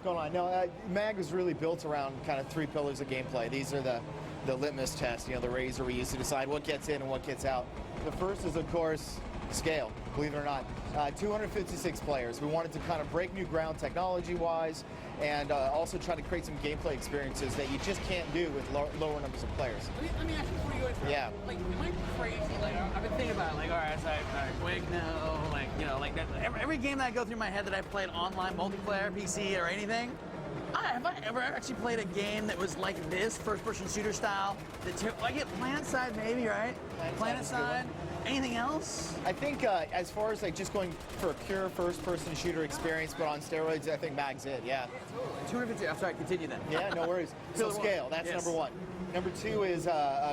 going on? No, MAG was really built around kind of 3 pillars of gameplay. These are the litmus tests, the razor we use to decide what gets in and what gets out. The first is, of course, scale, believe it or not. 256 players. We wanted to kind of break new ground technology-wise and also try to create some gameplay experiences that you just can't do with lower numbers of players. Let me ask you before you go into that. Yeah. Like, am I crazy? Like, I've been thinking about it. Like, all right, so Wigno, like that. Every game that I go through my head that I've played online, multiplayer, PC, or anything, have I ever actually played a game that was like this, first-person shooter style? I get PlanetSide maybe, right? PlanetSide. Anything else? I think as far as like just going for a pure first-person shooter experience, but on steroids, I think MAG's it. Yeah. 250. I'm sorry. Continue then. Yeah, no worries. So scale. That's yes. number 1. Number 2 is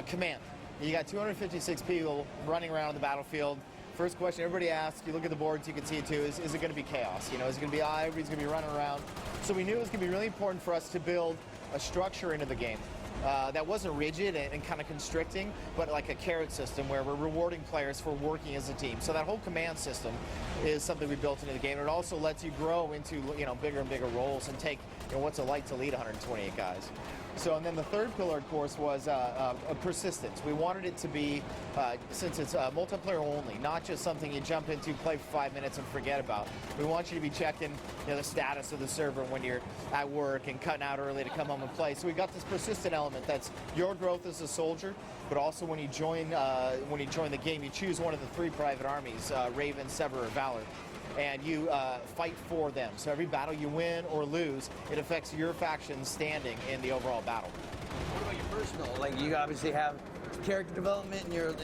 command. You got 256 people running around on the battlefield. First question everybody asks, you look at the boards, you can see it too, is it going to be chaos? Is it going to be everybody's going to be running around? So we knew it was going to be really important for us to build a structure into the game that wasn't rigid and kind of constricting, but like a carrot system where we're rewarding players for working as a team. So that whole command system is something we built into the game. It also lets you grow into bigger and bigger roles and take what's it like to lead 128 guys. So, and then the third pillar, of course, was persistence. We wanted it to be, since it's multiplayer only, not just something you jump into, play for 5 minutes, and forget about. We want you to be checking the status of the server when you're at work and cutting out early to come home and play. So we got this persistent element that's your growth as a soldier, but also when you join the game, you choose one of the 3 private armies, Raven, Sever, or Valor. And you fight for them. So every battle you win or lose, it affects your faction's standing in the overall battle. What about your personal? Like, you obviously have character development in your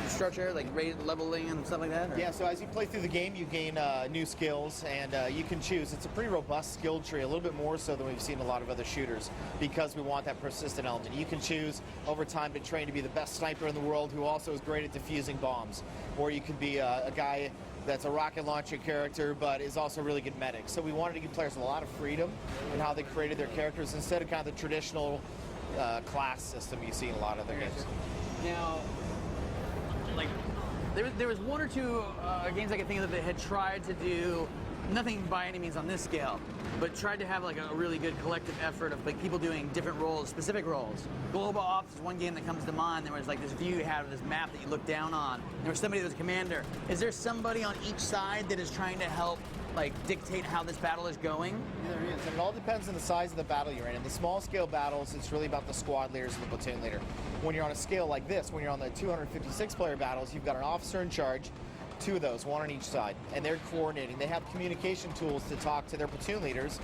structure, like rate leveling and stuff like that? Or? Yeah, so as you play through the game, you gain new skills, and you can choose. It's a pretty robust skill tree, a little bit more so than we've seen in a lot of other shooters, because we want that persistent element. You can choose over time to train to be the best sniper in the world who also is great at defusing bombs, or you could be a guy that's a rocket launcher character, but is also a really good medic. So we wanted to give players a lot of freedom in how they created their characters instead of kind of the traditional class system you see in a lot of other games. Now, like, there was 1 or 2 games I could think of that had tried to do nothing by any means on this scale, but tried to have like a really good collective effort of like people doing different roles, specific roles. Global Ops is one game that comes to mind. There was like this view you had of this map that you look down on. There was somebody that was a commander. Is there somebody on each side that is trying to help like dictate how this battle is going? There is, and it all depends on the size of the battle you're in. In the small scale battles, it's really about the squad leaders and the platoon leader. When you're on a scale like this, when you're on the 256 player battles, you've got an officer in charge, 2 of those, 1 on each side, and they're coordinating. They have communication tools to talk to their platoon leaders,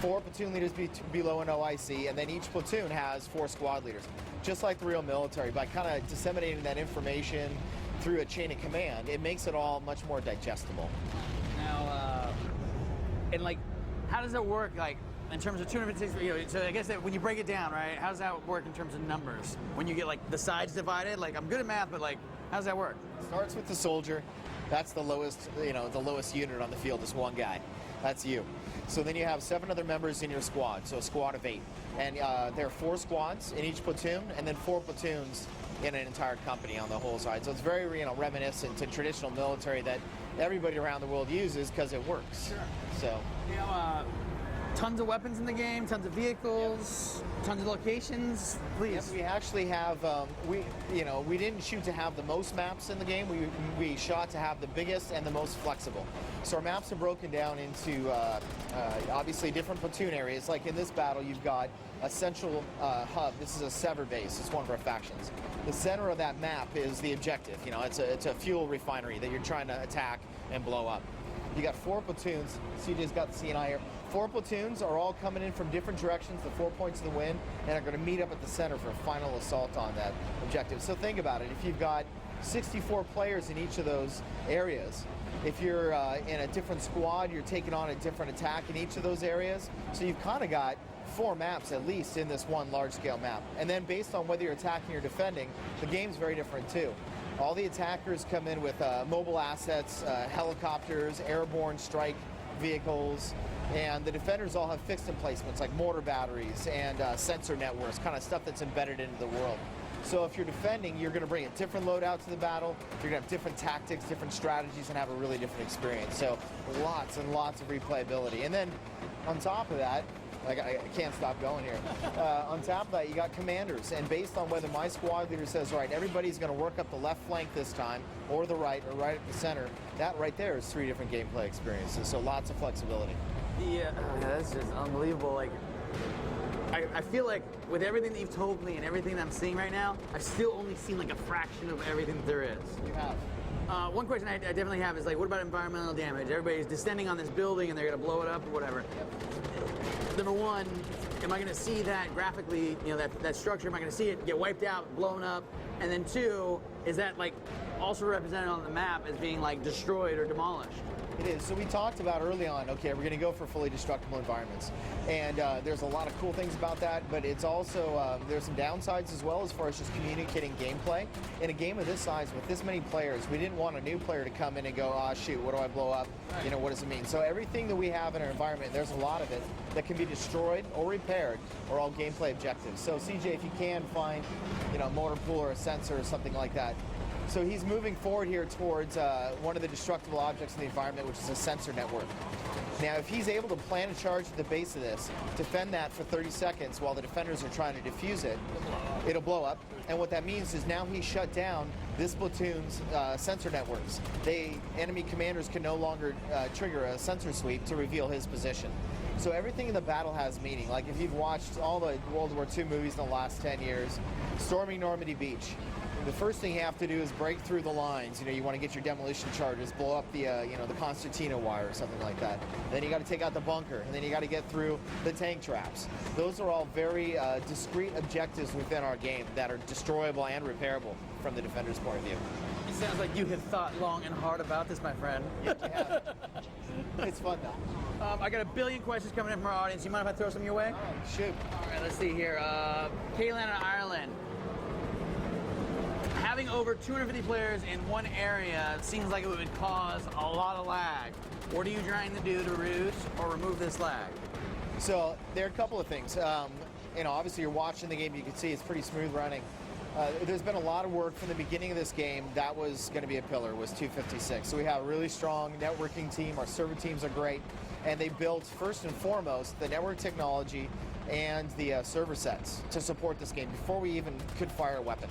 4 platoon leaders below an OIC, and then each platoon has 4 squad leaders. Just like the real military, by kind of disseminating that information through a chain of command, it makes it all much more digestible. Now, and like, how does that work, like, in terms of 256, so I guess that when you break it down, right, how does that work in terms of numbers? When you get, like, the sides divided, like, I'm good at math, but, like, how does that work? It starts with the soldier. That's the lowest, the lowest unit on the field is 1 guy. That's you. So then you have 7 other members in your squad, so a squad of 8. And there are 4 squads in each platoon, and then 4 platoons in an entire company on the whole side. So it's very, reminiscent to traditional military that everybody around the world uses because it works. Sure. So. Tons of weapons in the game, tons of vehicles, tons of locations. Please. Yes, we actually have. We didn't shoot to have the most maps in the game. We shot to have the biggest and the most flexible. So our maps are broken down into obviously different platoon areas. Like in this battle, you've got a central hub. This is a Sever base. It's one of our factions. The center of that map is the objective. It's a fuel refinery that you're trying to attack and blow up. You got 4 platoons. CJ's got the CNI here. 4 platoons are all coming in from different directions, the 4 points of the wind, and are going to meet up at the center for a final assault on that objective. So think about it. If you've got 64 players in each of those areas, if you're in a different squad, you're taking on a different attack in each of those areas. So you've kind of got 4 maps at least in this one large-scale map. And then based on whether you're attacking or defending, the game's very different too. All the attackers come in with mobile assets, helicopters, airborne strike vehicles, and the defenders all have fixed emplacements like mortar batteries and sensor networks, kind of stuff that's embedded into the world. So if you're defending, you're going to bring a different loadout to the battle, you're going to have different tactics, different strategies, and have a really different experience. So lots and lots of replayability. And then on top of that, Like I can't stop going here. On top of that, you got commanders, and based on whether my squad leader says, all right, everybody's going to work up the left flank this time, or the right, or right at the center, that right there is 3 different gameplay experiences. So lots of flexibility. Yeah, that's just unbelievable. Like, I feel like with everything that you've told me and everything that I'm seeing right now, I've still only seen like a fraction of everything that there is. You have. One question I definitely have is like, what about environmental damage? Everybody's descending on this building and they're going to blow it up or whatever. Number one, am I going to see that graphically, you know, that structure, am I going to see it get wiped out, blown up? And then 2, is that like also represented on the map as being like destroyed or demolished? It is. So we talked about early on, okay, we're going to go for fully destructible environments. And there's a lot of cool things about that, but it's also, there's some downsides as well as far as just communicating gameplay. In a game of this size, with this many players, we didn't want a new player to come in and go, ah, shoot, what do I blow up? You know, what does it mean? So everything that we have in our environment, there's a lot of it that can be destroyed or repaired, or all gameplay objectives. So CJ, if you can find, you know, a motor pool or a sensor or something like that. So he's moving forward here towards one of the destructible objects in the environment, which is a sensor network. Now, if he's able to plant a charge at the base of this, defend that for 30 seconds while the defenders are trying to defuse it, it'll blow up. And what that means is now he's shut down this platoon's sensor networks. Enemy commanders can no longer trigger a sensor sweep to reveal his position. So everything in the battle has meaning. Like if you've watched all the World War II movies in the last 10 years, storming Normandy Beach, the first thing you have to do is break through the lines. You know, you want to get your demolition charges, blow up the, you know, the concertina wire or something like that. And then you got to take out the bunker, and then you got to get through the tank traps. Those are all very discrete objectives within our game that are destroyable and repairable from the defender's point of view. It sounds like you have thought long and hard about this, my friend. Yeah, you have. It's fun though. I got a billion questions coming in from our audience. You mind if I throw some your way? All right, shoot. All right, let's see here. Kaylan in Ireland. Having over 250 players in one area seems like it would cause a lot of lag. What are you trying to do to reduce or remove this lag? So there are a couple of things. You know, obviously you're watching the game, you can see it's pretty smooth running. There's been a lot of work from the beginning of this game. That was going to be a pillar, was 256. So we have a really strong networking team. Our server teams are great. And they built, first and foremost, the network technology and the server sets to support this game before we even could fire a weapon.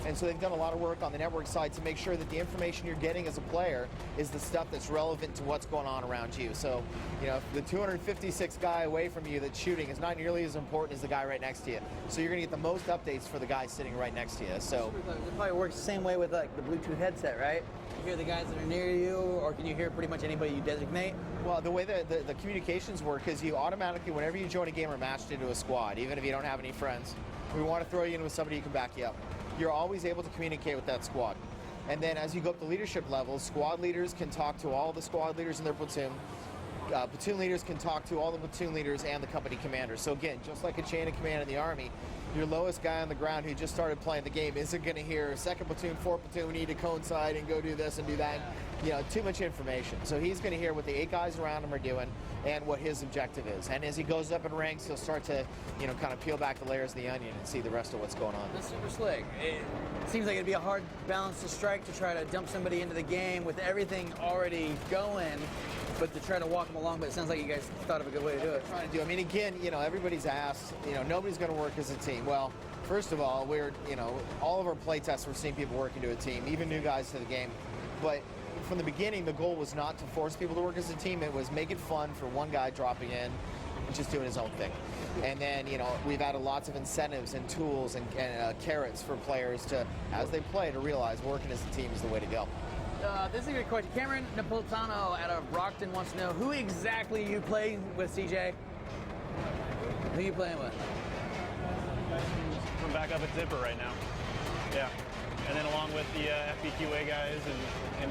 And so they've done a lot of work on the network side to make sure that the information you're getting as a player is the stuff that's relevant to what's going on around you. So, you know, if the 256 guy away from you that's shooting is not nearly as important as the guy right next to you. So you're going to get the most updates for the guy sitting right next to you. So it probably works the same way with like the Bluetooth headset, right? You hear the guys that are near you, or can you hear pretty much anybody you designate? Well, the way the communications work is you automatically, whenever you join a game, are matched into a squad, even if you don't have any friends. We want to throw you in with somebody who can back you up. You're always able to communicate with that squad. And then as you go up the leadership levels, squad leaders can talk to all the squad leaders in their platoon. Platoon leaders can talk to all the platoon leaders and the company commanders. So again, just like a chain of command in the Army, your lowest guy on the ground who just started playing the game isn't going to hear second platoon, fourth platoon, we need to coincide and go do this and do that. You know, too much information. So he's going to hear what the 8 guys around him are doing and what his objective is. And as he goes up in ranks, he'll start to, you know, kind of peel back the layers of the onion and see the rest of what's going on. That's super slick. It seems like it'd be a hard balance to strike to try to dump somebody into the game with everything already going, but to try to walk them along. But it sounds like you guys thought of a good way to do it. Trying to do. I mean, again, you know, everybody's asked, you know, nobody's going to work as a team. Well, first of all, we're, you know, all of our play tests, we're seeing people working to a team, even new guys to the game. But from the beginning, the goal was not to force people to work as a team. It was make it fun for one guy dropping in and just doing his own thing. And then, you know, we've added lots of incentives and tools and carrots for players to, as they play, to realize working as a team is the way to go. This is a good question. Cameron Napolitano out of Brockton wants to know, who exactly you play with, CJ? Who you playing with? I'm back up at Zipper right now. Yeah. And then along with the FBQA guys and